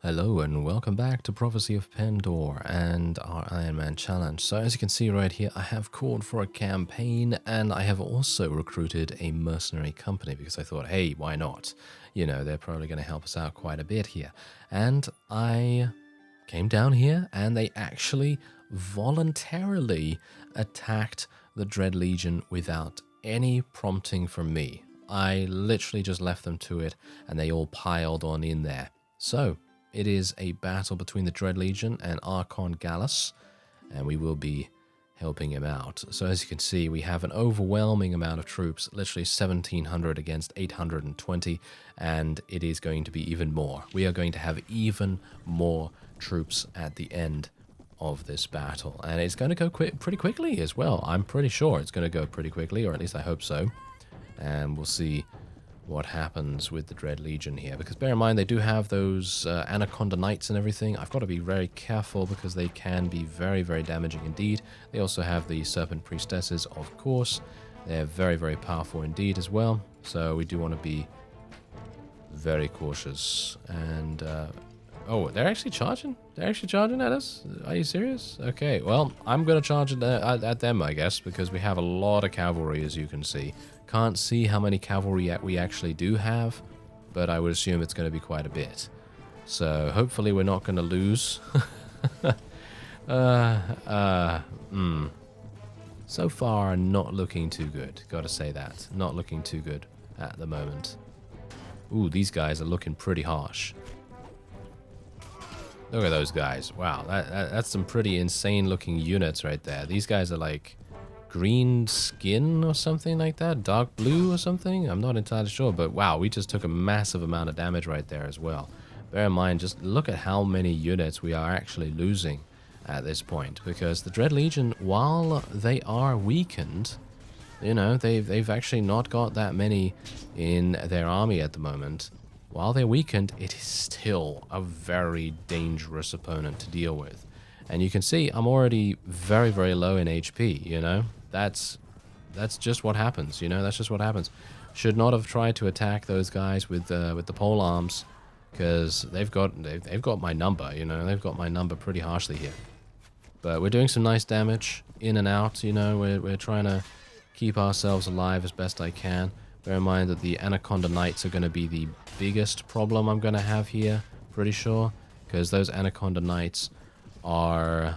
Hello and welcome back to Prophecy of Pendor and our Ironman challenge. So as you can see right here, I have called for a campaign and I have also recruited a mercenary company because I thought, hey, why not? You know, they're probably going to help us out quite a bit here. And I came down here and they actually voluntarily attacked the Dread Legion without any prompting from me. I literally just left them to it and they all piled on in there. So it is a battle between the Dread Legion and Archon Gallus, and we will be helping him out. So as you can see, we have an overwhelming amount of troops, literally 1,700 against 820, and it is going to be even more. We are going to have even more troops at the end of this battle, and it's going to go pretty quickly as well. I'm pretty sure it's going to go pretty quickly, or at least I hope so, and we'll see what happens with the Dread Legion here, because bear in mind they do have those Anaconda Knights and everything. I've got to be very careful because they can be very, very damaging indeed. They also have the Serpent Priestesses, of course. They're very, very powerful indeed as well, so we do want to be very cautious. And oh, they're actually charging? They're actually charging at us? Are you serious? Okay, well, I'm going to charge at them, I guess, because we have a lot of cavalry, as you can see. Can't see how many cavalry we actually do have, but I would assume it's going to be quite a bit. So hopefully we're not going to lose. So far, not looking too good. Gotta say that. Not looking too good at the moment. Ooh, these guys are looking pretty harsh. Look at those guys. Wow, that's some pretty insane looking units right there. These guys are like green skin or something like that, dark blue or something. I'm not entirely sure, but wow, we just took a massive amount of damage right there as well. Bear in mind, just look at how many units we are actually losing at this point, because the Dread Legion, while they are weakened, you know, they've actually not got that many in their army at the moment. While they're weakened, it is still a very dangerous opponent to deal with. And you can see I'm already very, very low in HP, you know? That's just what happens, you know? That's just what happens. Should not have tried to attack those guys with the pole arms, because they've got my number, you know? They've got my number pretty harshly here. But we're doing some nice damage in and out, you know? We're trying to keep ourselves alive as best I can. Bear in mind that the Anaconda Knights are going to be the biggest problem I'm going to have here, pretty sure, because those Anaconda Knights they're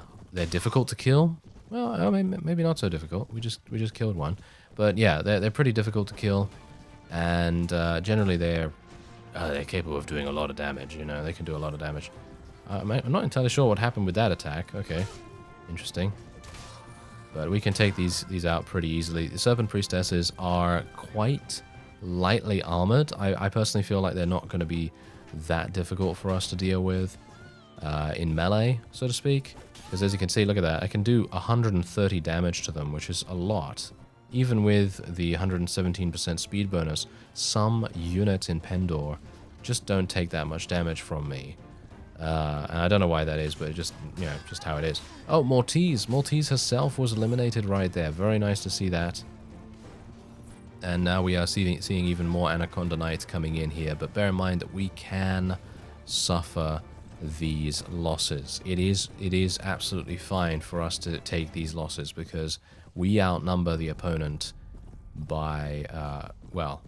difficult to kill. Well, I mean, maybe not so difficult. We just killed one, but yeah, they're pretty difficult to kill, and generally they're capable of doing a lot of damage. You know, they can do a lot of damage. I'm not entirely sure what happened with that attack. Okay, interesting. But we can take these out pretty easily. The Serpent Priestesses are quite lightly armored. I personally feel like they're not going to be that difficult for us to deal with in melee, so to speak. Because as you can see, look at that. I can do 130 damage to them, which is a lot. Even with the 117% speed bonus, some units in Pendor just don't take that much damage from me. And I don't know why that is, but just, you know, just how it is. Oh, Maltese. Maltese herself was eliminated right there. Very nice to see that. And now we are seeing even more Anaconda Knights coming in here. But bear in mind that we can suffer these losses. It is absolutely fine for us to take these losses because we outnumber the opponent by, well,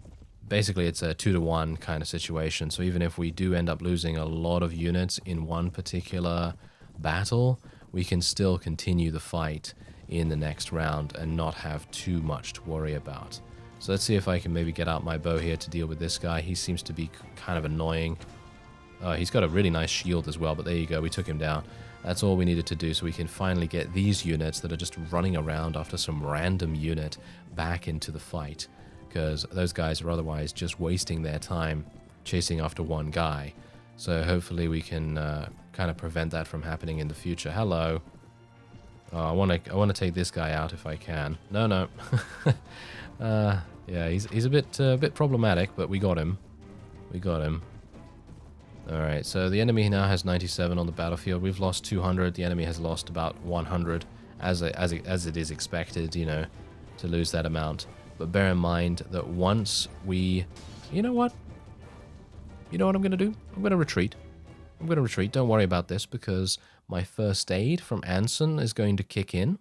basically it's a 2-to-1 kind of situation. So even if we do end up losing a lot of units in one particular battle, we can still continue the fight in the next round and not have too much to worry about. So let's see if I can maybe get out my bow here to deal with this guy. He seems to be kind of annoying. He's got a really nice shield as well, but there you go, we took him down. That's all we needed to do, so we can finally get these units that are just running around after some random unit back into the fight, because those guys are otherwise just wasting their time chasing after one guy. So hopefully we can kind of prevent that from happening in the future. Hello. I want to take this guy out if I can. No. Yeah, he's a bit problematic, but we got him. Alright, so the enemy now has 97 on the battlefield. We've lost 200. The enemy has lost about 100, as it is expected, you know, to lose that amount. But bear in mind that once we... You know what I'm going to do? I'm going to retreat. I'm going to retreat. Don't worry about this because my first aid from Anson is going to kick in.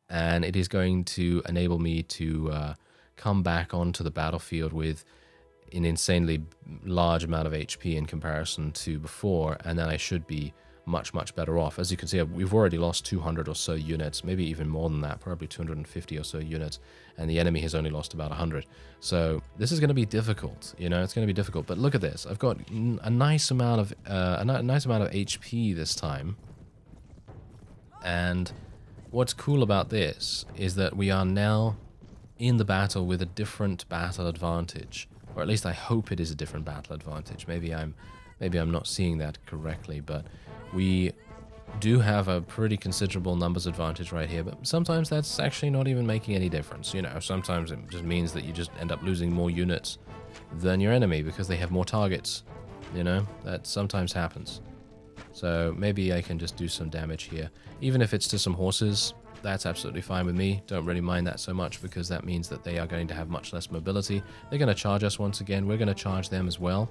And it is going to enable me to come back onto the battlefield with an insanely large amount of HP in comparison to before. And then I should be much, much better off. As you can see, we've already lost 200 or so units, maybe even more than that, probably 250 or so units, and the enemy has only lost about 100. So this is going to be difficult, you know, it's going to be difficult. But look at this, I've got a nice amount of HP this time, and what's cool about this is that we are now in the battle with a different battle advantage, or at least I hope it is a different battle advantage. Maybe I'm not seeing that correctly, but we do have a pretty considerable numbers advantage right here, but sometimes that's actually not even making any difference. You know, sometimes it just means that you just end up losing more units than your enemy because they have more targets. You know, that sometimes happens. So maybe I can just do some damage here. Even if it's to some horses, that's absolutely fine with me. Don't really mind that so much because that means that they are going to have much less mobility. They're going to charge us once again. We're going to charge them as well.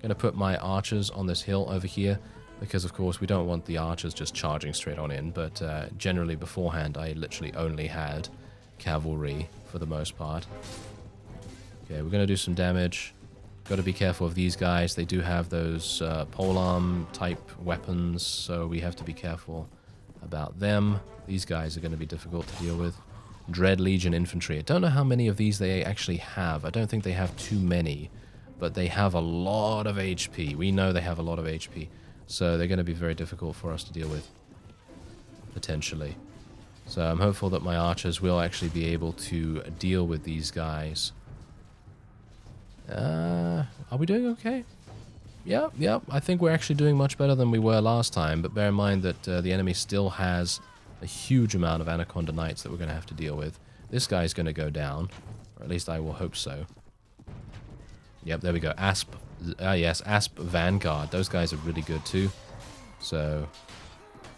Going to put my archers on this hill over here because, of course, we don't want the archers just charging straight on in. But generally beforehand, I literally only had cavalry for the most part. Okay, we're going to do some damage. Got to be careful of these guys. They do have those polearm type weapons, so we have to be careful about them. These guys are going to be difficult to deal with. Dread Legion Infantry. I don't know how many of these they actually have. I don't think they have too many, but they have a lot of HP. We know they have a lot of HP, so they're going to be very difficult for us to deal with, potentially. So I'm hopeful that my archers will actually be able to deal with these guys. Are we doing okay? Yeah, I think we're actually doing much better than we were last time, but bear in mind that the enemy still has a huge amount of Anaconda Knights that we're going to have to deal with. This guy's going to go down, or at least I will hope so. Yep, there we go. Asp, yes, Asp Vanguard. Those guys are really good too. So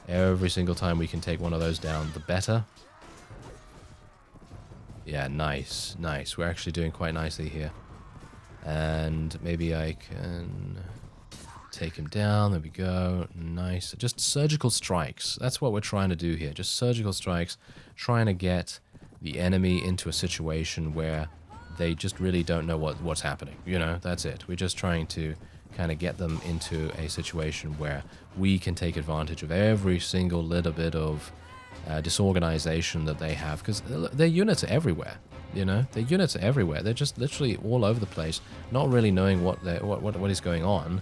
every single time we can take one of those down, the better. Yeah, nice. We're actually doing quite nicely here. And maybe I can take him down. There we go. Nice. Just surgical strikes. That's what we're trying to do here. Just surgical strikes. Trying to get the enemy into a situation where they just really don't know what's happening. You know, that's it. We're just trying to kind of get them into a situation where we can take advantage of every single little bit of disorganization that they have. Because their units are everywhere. You know, their units are everywhere. They're just literally all over the place, not really knowing what is going on,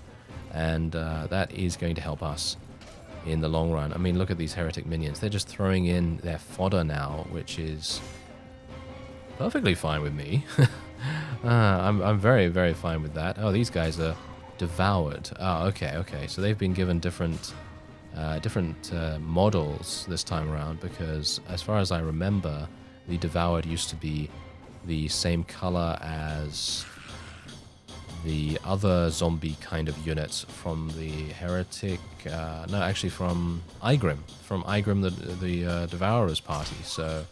and that is going to help us in the long run. I mean, look at these heretic minions. They're just throwing in their fodder now, which is perfectly fine with me. I'm very, very fine with that. Oh, these guys are devoured. Oh, okay. So they've been given different models this time around because, as far as I remember, the devoured used to be the same color as the other zombie kind of units from the heretic, no, actually from Igrim, the Devourer's party. So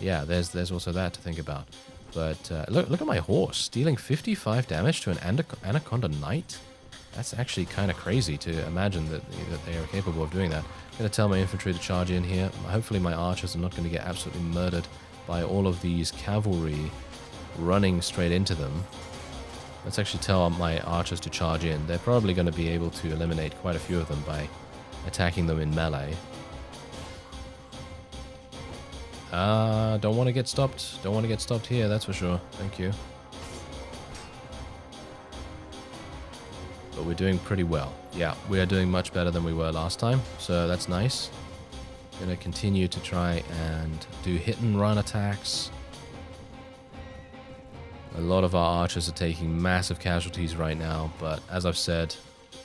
yeah, there's also that to think about. But look at my horse, dealing 55 damage to an Anaconda Knight. That's actually kind of crazy to imagine that they are capable of doing that. I'm going to tell my infantry to charge in here. Hopefully my archers are not going to get absolutely murdered by all of these cavalry running straight into them. Let's actually tell my archers to charge in. They're probably going to be able to eliminate quite a few of them by attacking them in melee. Don't want to get stopped. Don't want to get stopped here, that's for sure. Thank you. But we're doing pretty well. Yeah, we are doing much better than we were last time, so that's nice. Gonna continue to try and do hit and run attacks. A lot of our archers are taking massive casualties right now, but as I've said,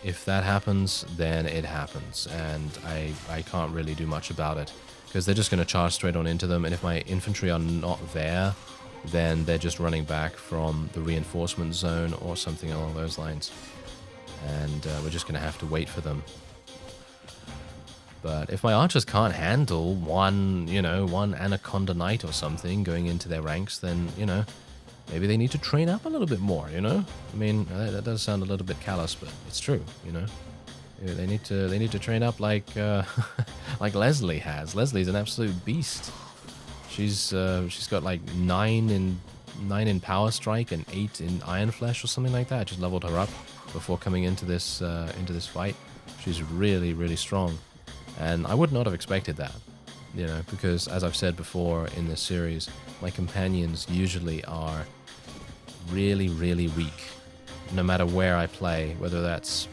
if that happens, then it happens, and I can't really do much about it, because they're just going to charge straight on into them, and if my infantry are not there, then they're just running back from the reinforcement zone or something along those lines, and we're just going to have to wait for them. But if my archers can't handle one Anaconda Knight or something going into their ranks, then, maybe they need to train up a little bit more, I mean, that does sound a little bit callous, but it's true, They need to train up like like Leslie has. Leslie's an absolute beast. She's got like 9 in Power Strike and 8 in Iron Flesh or something like that. I just leveled her up before coming into this fight. She's really, really strong, and I would not have expected that, you know, because as I've said before in this series, my companions usually are really, really weak, no matter where I play, whether that's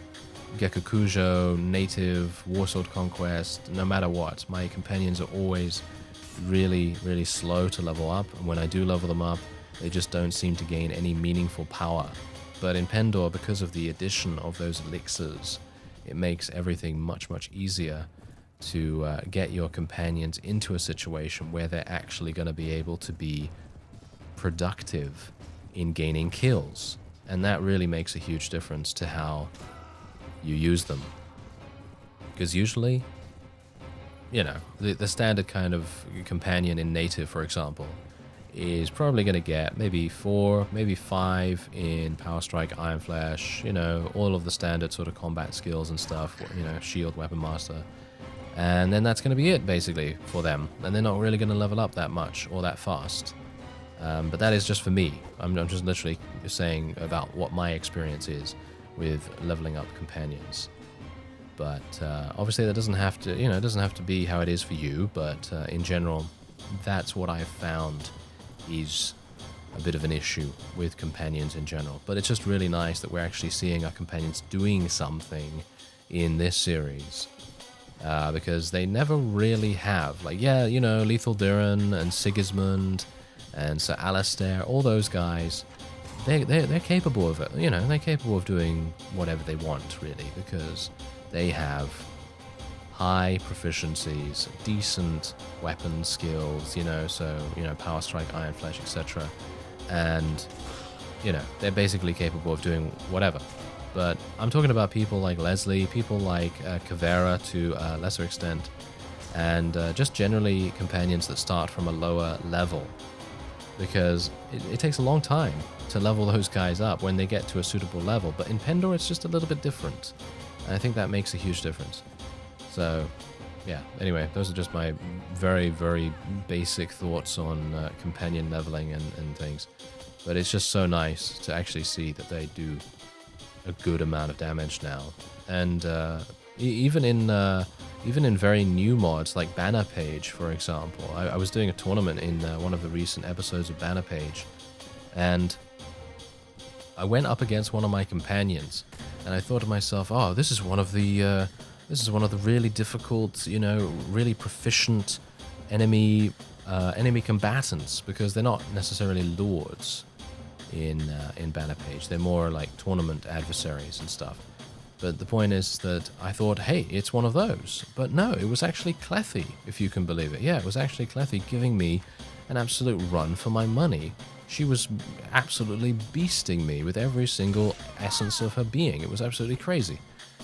Gekukujo, Native, Warsword Conquest, no matter what. My companions are always really, really slow to level up, and when I do level them up, they just don't seem to gain any meaningful power. But in Pendor, because of the addition of those elixirs, it makes everything much, much easier to get your companions into a situation where they're actually going to be able to be productive in gaining kills. And that really makes a huge difference to how you use them. Because usually, you know, the standard kind of companion in Native, for example, is probably going to get maybe 4, maybe 5 in Power Strike, Iron Flash, you know, all of the standard sort of combat skills and stuff, you know, Shield, Weapon Master. And then that's going to be it, basically, for them. And they're not really going to level up that much or that fast. But that is just for me. I'm just literally saying about what my experience is with leveling up companions. But obviously that doesn't have to, you know, it doesn't have to be how it is for you. But in general, that's what I've found is a bit of an issue with companions in general. But it's just really nice that we're actually seeing our companions doing something in this series. Because they never really have. Like, yeah, you know, Lethal Duran and Sigismund and Sir Alistair, all those guys, they're capable of it. You know, they're capable of doing whatever they want, really, because they have high proficiencies, decent weapon skills, you know, so, you know, Power Strike, Iron Flesh, etc. And, you know, they're basically capable of doing whatever. But I'm talking about people like Leslie, people like Kavera to a lesser extent, and just generally companions that start from a lower level. Because it takes a long time to level those guys up when they get to a suitable level. But in Pendor, it's just a little bit different. And I think that makes a huge difference. So, yeah, anyway, those are just my very, very basic thoughts on companion leveling and things. But it's just so nice to actually see that they do a good amount of damage now. And even in very new mods like Banner Page, for example, I was doing a tournament in one of the recent episodes of Banner Page, and I went up against one of my companions, and I thought to myself, oh, this is one of the really difficult, you know, really proficient enemy combatants, because they're not necessarily lords in Banner Page. They're more like tournament adversaries and stuff. But the point is that I thought, hey, it's one of those. But no, it was actually Clethy, if you can believe it. Yeah, it was actually Clethy giving me an absolute run for my money. She was absolutely beasting me with every single essence of her being. It was absolutely crazy.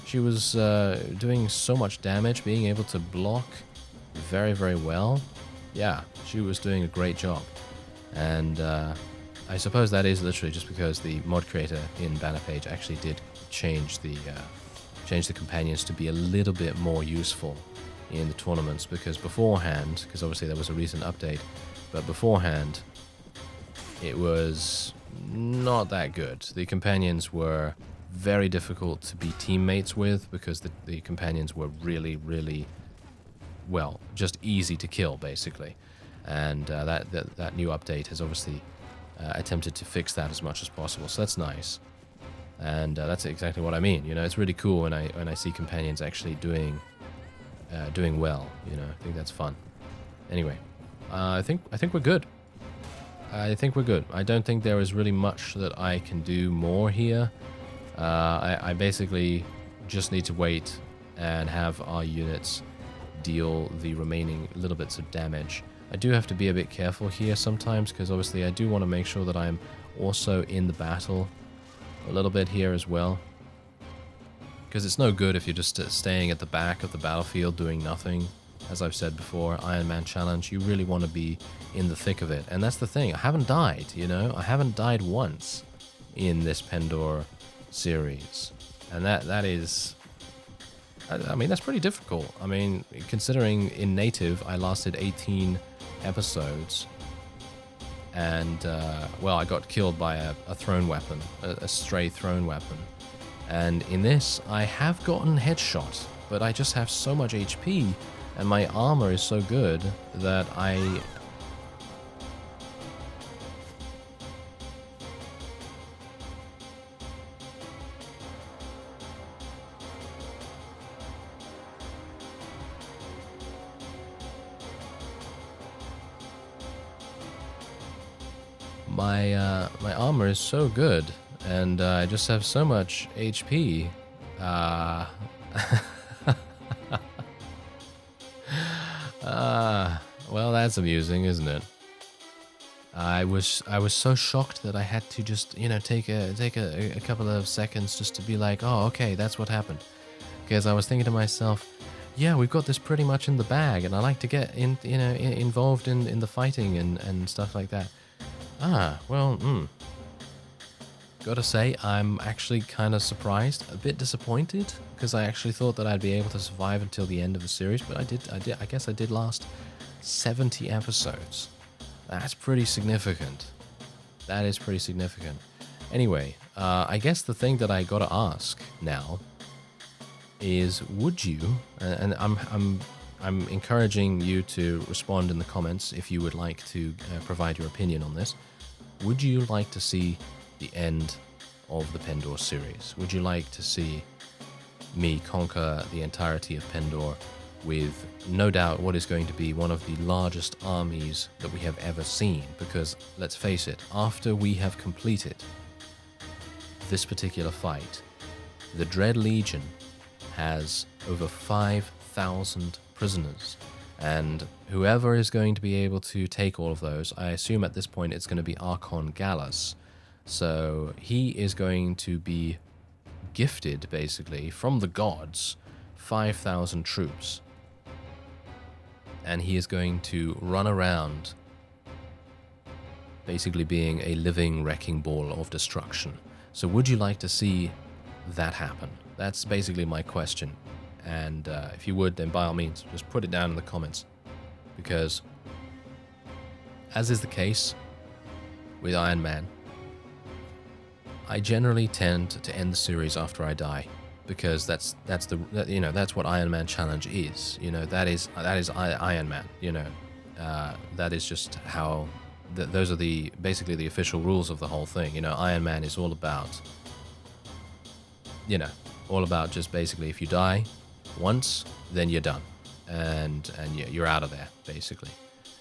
She was doing so much damage, being able to block very, very well. Yeah, she was doing a great job. And I suppose that is literally just because the mod creator in Banner Page actually did change the companions to be a little bit more useful in the tournaments, because beforehand, because obviously there was a recent update, but beforehand it was not that good. The companions were very difficult to be teammates with, because the companions were really, really, well, just easy to kill, basically. And that new update has obviously attempted to fix that as much as possible, so that's nice. And that's exactly what I mean. You know, it's really cool when I see companions actually doing well. You know, I think that's fun. Anyway, I think we're good. I think we're good. I don't think there is really much that I can do more here. I basically just need to wait and have our units deal the remaining little bits of damage. I do have to be a bit careful here sometimes, because obviously I do want to make sure that I'm also in the battle a little bit here as well. Because it's no good if you're just staying at the back of the battlefield doing nothing. As I've said before, Ironman challenge, you really want to be in the thick of it. And that's the thing, I haven't died, you know? I haven't died once in this Pendor series. And that is I mean, that's pretty difficult. I mean, considering in native I lasted 18 episodes, and well, I got killed by a thrown weapon, a stray thrown weapon. And in this, I have gotten headshot, but I just have so much HP, and my armor is so good that my armor is so good, and I just have so much HP. Well, that's amusing, isn't it? I was so shocked that I had to just, you know, take a couple of seconds just to be like, oh, okay, that's what happened. Because I was thinking to myself, yeah, we've got this pretty much in the bag, and I like to get involved in the fighting and stuff like that. Well, gotta say, I'm actually kind of surprised, a bit disappointed, because I actually thought that I'd be able to survive until the end of the series, but I guess I did last 70 episodes. That's pretty significant. That is pretty significant. Anyway, I guess the thing that I gotta ask now is, would you, and I'm encouraging you to respond in the comments if you would like to provide your opinion on this. Would you like to see the end of the Pendor series? Would you like to see me conquer the entirety of Pendor with, no doubt, what is going to be one of the largest armies that we have ever seen? Because, let's face it, after we have completed this particular fight, the Dread Legion has over 5,000 prisoners, and whoever is going to be able to take all of those, I assume at this point it's going to be Archon Gallus. So he is going to be gifted, basically, from the gods, 5,000 troops. And he is going to run around, basically being a living wrecking ball of destruction. So would you like to see that happen? That's basically my question. And if you would, then by all means, just put it down in the comments. Because, as is the case with Ironman, I generally tend to end the series after I die, because that's what Ironman challenge is. You know, that is Ironman. You know, that is just how. Those are basically the official rules of the whole thing. You know, Ironman is all about. You know, all about just basically, if you die once, then you're done, and you're out of there, basically.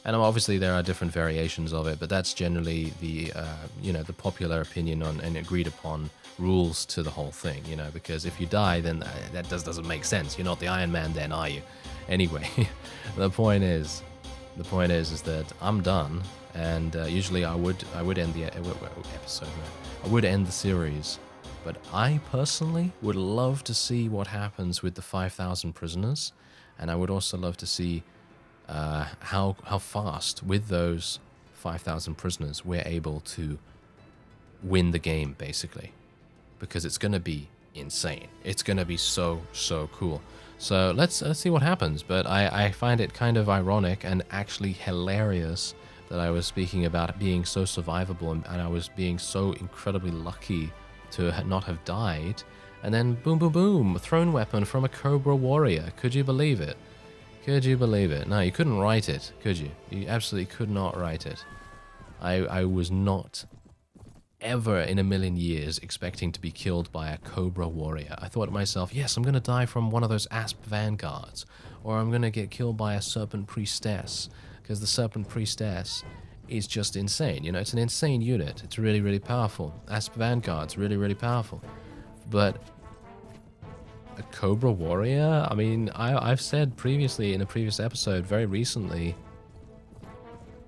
And obviously there are different variations of it, but that's generally the the popular opinion on and agreed upon rules to the whole thing. You know, because if you die, then that doesn't make sense. You're not the Iron Man, then, are you? Anyway, the point is that I'm done, and usually I would end the episode. I would end the series. But I personally would love to see what happens with the 5,000 prisoners, and I would also love to see how fast, with those 5,000 prisoners, we're able to win the game, basically. Because it's going to be insane. It's going to be so cool. So let's see what happens. But I find it kind of ironic and actually hilarious that I was speaking about being so survivable, and I was being so incredibly lucky to not have died, and then boom, boom, boom, thrown weapon from a Cobra warrior. Could you believe it? Could you believe it? No, you couldn't write it, could you? You absolutely could not write it. I was not ever in a million years expecting to be killed by a Cobra warrior. I thought to myself, yes, I'm going to die from one of those Asp vanguards, or I'm going to get killed by a Serpent Priestess, because the Serpent Priestess is just insane. You know, it's an insane unit. It's really, really powerful. Asp Vanguard's really, really powerful. But a Cobra Warrior? I mean, I've said previously in a previous episode, very recently,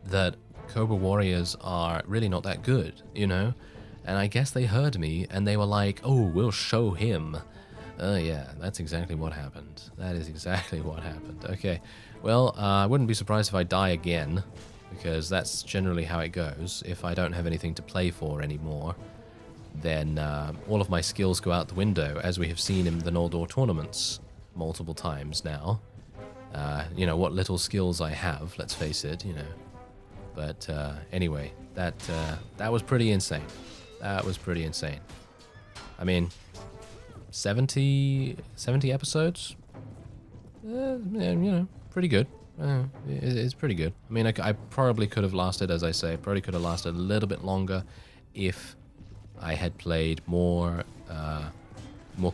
that Cobra Warriors are really not that good, you know? And I guess they heard me, and they were like, oh, we'll show him. Yeah, that's exactly what happened. That is exactly what happened. Okay, well, I wouldn't be surprised if I die again, because that's generally how it goes. If I don't have anything to play for anymore, then all of my skills go out the window, as we have seen in the Noldor tournaments. multiple times now. You know, what little skills I have, let's face it, you know. But anyway, that was pretty insane. That was pretty insane. I mean, 70 episodes? You know, pretty good. It's pretty good. I mean, I probably could have lasted, as I say, probably could have lasted a little bit longer if I had played more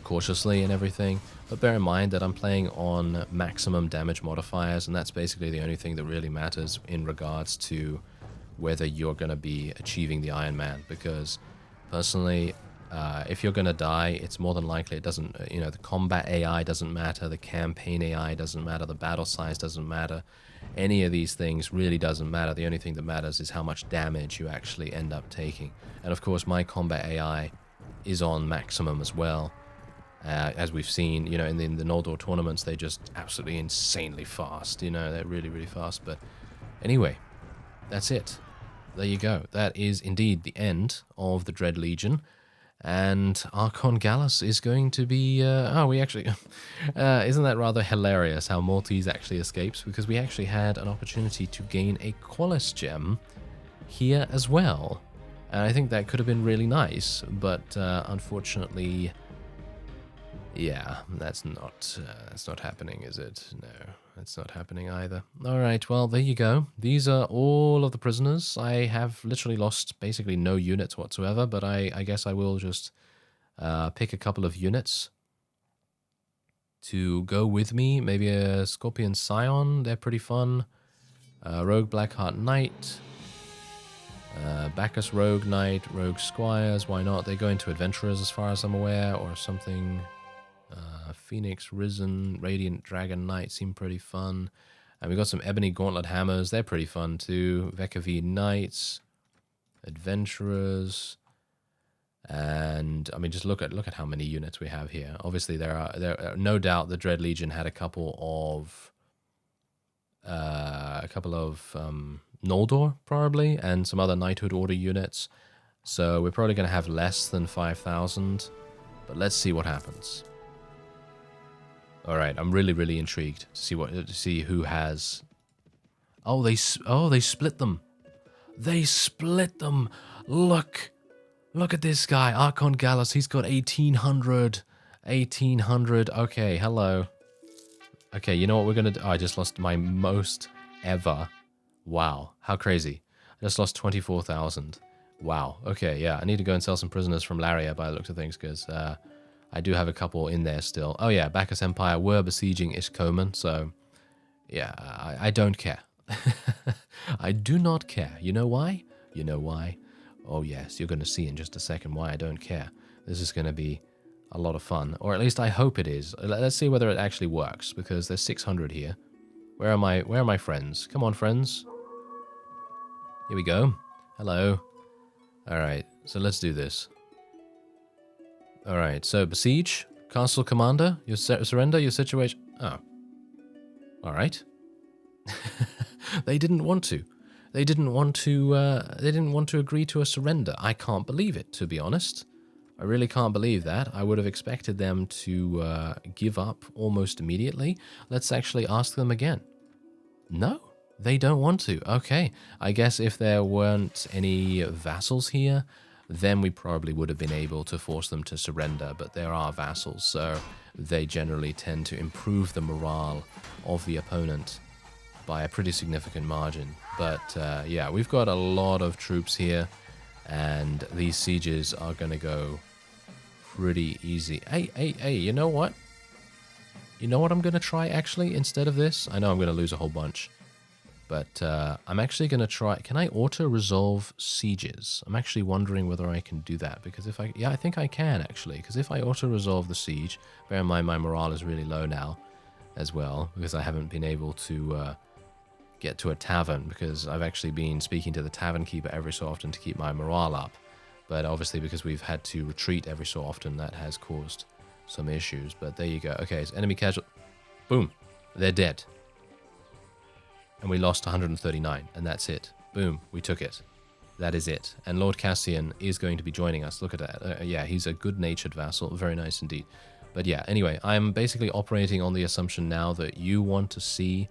cautiously and everything. But bear in mind that I'm playing on maximum damage modifiers, and that's basically the only thing that really matters in regards to whether you're going to be achieving the Ironman. Because personally, if you're going to die, it's more than likely it doesn't, you know, the combat AI doesn't matter, the campaign AI doesn't matter, the battle size doesn't matter. Any of these things really doesn't matter. The only thing that matters is how much damage you actually end up taking. And of course, my combat AI is on maximum as well. As we've seen, you know, in the Noldor tournaments, they're just absolutely insanely fast. You know, they're really, really fast. But anyway, that's it. There you go. That is indeed the end of the Dread Legion. And Archon Gallus is going to be... we actually... isn't that rather hilarious how Maltese actually escapes? Because we actually had an opportunity to gain a Qualis gem here as well. And I think that could have been really nice. But unfortunately... yeah, that's not happening, is it? No, that's not happening either. All right, well, there you go. These are all of the prisoners. I have literally lost basically no units whatsoever, but I guess I will just pick a couple of units to go with me. Maybe a Scorpion Scion, they're pretty fun. Rogue Blackheart Knight. Bacchus Rogue Knight, Rogue Squires, why not? They go into Adventurers as far as I'm aware, or something... Phoenix Risen, Radiant Dragon Knight seem pretty fun. And we got some Ebony Gauntlet Hammers, they're pretty fun too. Vekavi Knights, Adventurers, and I mean, just look at how many units we have here. Obviously, there are no doubt the Dread Legion had a couple of Noldor probably, and some other Knighthood Order units. So we're probably going to have less than 5,000, but let's see what happens. All right, I'm really, really intrigued to see who has. Oh, they split them. They split them. Look at this guy, Archon Gallus. He's got 1,800. 1,800. Okay, hello. Okay, you know what we're gonna do? Oh, I just lost my most ever. Wow, how crazy! I just lost 24,000. Wow. Okay, yeah, I need to go and sell some prisoners from Laria by the looks of things, because. I do have a couple in there still. Oh yeah, Bacchus Empire were besieging Ishkomen, so yeah, I don't care. I do not care. You know why? You know why? Oh yes, you're going to see in just a second why I don't care. This is going to be a lot of fun, or at least I hope it is. Let's see whether it actually works, because there's 600 here. Where are my friends? Come on, friends. Here we go. Hello. All right, so let's do this. All right, so besiege, castle commander, your surrender, your situation. Oh, all right. They didn't want to. They didn't want to. They didn't want to agree to a surrender. I can't believe it, to be honest. I really can't believe that. I would have expected them to give up almost immediately. Let's actually ask them again. No, they don't want to. Okay, I guess if there weren't any vassals here, then we probably would have been able to force them to surrender, but there are vassals, so they generally tend to improve the morale of the opponent by a pretty significant margin. But yeah, we've got a lot of troops here, and these sieges are going to go pretty easy. Hey, you know what? You know what I'm going to try, actually, instead of this? I know I'm going to lose a whole bunch. But I'm actually going to try... Can I auto-resolve sieges? I'm actually wondering whether I can do that. Because if I... Yeah, I think I can, actually. Because if I auto-resolve the siege... Bear in mind, my morale is really low now as well. Because I haven't been able to get to a tavern. Because I've actually been speaking to the tavern keeper every so often to keep my morale up. But obviously, because we've had to retreat every so often, that has caused some issues. But there you go. Okay, so enemy casual... Boom. They're dead. And we lost 139, and that's it. Boom, we took it. That is it. And Lord Cassian is going to be joining us. Look at that. Yeah, he's a good-natured vassal. Very nice indeed. But yeah, anyway, I'm basically operating on the assumption now that you want to see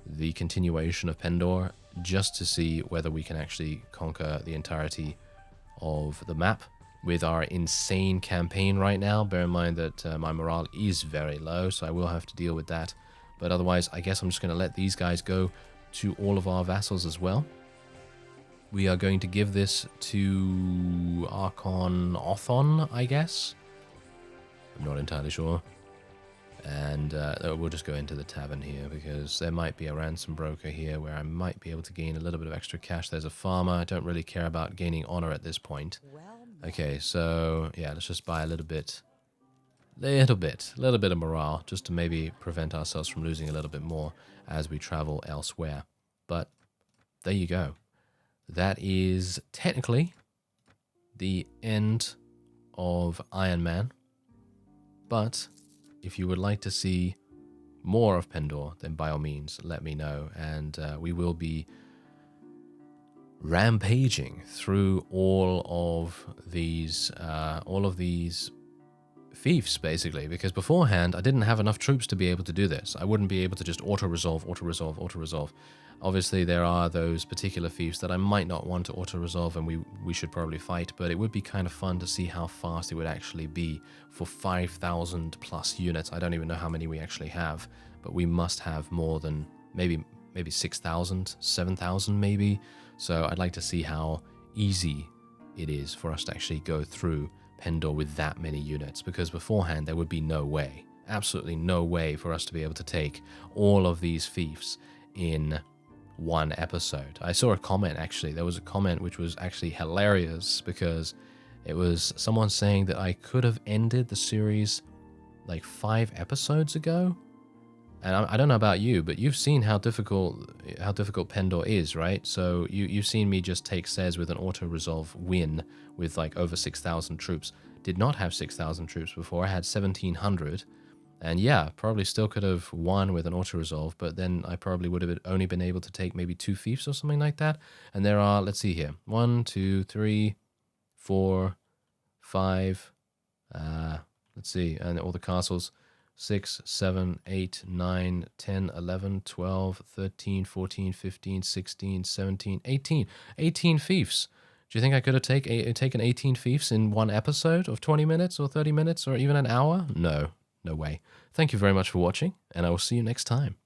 the continuation of Pendor just to see whether we can actually conquer the entirety of the map with our insane campaign right now. Bear in mind that my morale is very low, so I will have to deal with that. But otherwise, I guess I'm just going to let these guys go to all of our vassals as well. We are going to give this to Archon Othon, I guess. I'm not entirely sure. And we'll just go into the tavern here because there might be a ransom broker here where I might be able to gain a little bit of extra cash. There's a farmer. I don't really care about gaining honor at this point. Okay, so yeah, let's just buy a little bit of morale just to maybe prevent ourselves from losing a little bit more as we travel elsewhere. But there you go. That is technically the end of Ironman. But if you would like to see more of Pendor, then by all means, let me know. And we will be rampaging through all of these fiefs, basically. Because beforehand, I didn't have enough troops to be able to do this. I wouldn't be able to just auto-resolve. Obviously, there are those particular fiefs that I might not want to auto-resolve and we should probably fight, but it would be kind of fun to see how fast it would actually be for 5,000 plus units. I don't even know how many we actually have, but we must have more than maybe 6,000, 7,000 maybe. So I'd like to see how easy it is for us to actually go through Pendor with that many units, because beforehand there would be no way, absolutely no way for us to be able to take all of these fiefs in one episode. I saw a comment, actually. There was a comment which was actually hilarious because it was someone saying that I could have ended the series like 5 episodes ago. And I don't know about you, but you've seen how difficult Pendor is, right? So you've seen me just take Cez with an auto-resolve win with like over 6,000 troops. Did not have 6,000 troops before. I had 1,700. And yeah, probably still could have won with an auto-resolve, but then I probably would have only been able to take maybe 2 fiefs or something like that. And there are, let's see here, 1, 2, 3, 4, 5, let's see, and all the castles, 6, 7, 8, 9, 10, 11, 12, 13, 14, 15, 16, 17, 18. 18 fiefs. Do you think I could have taken 18 fiefs in one episode of 20 minutes or 30 minutes or even an hour? No. No way. Thank you very much for watching, and I will see you next time.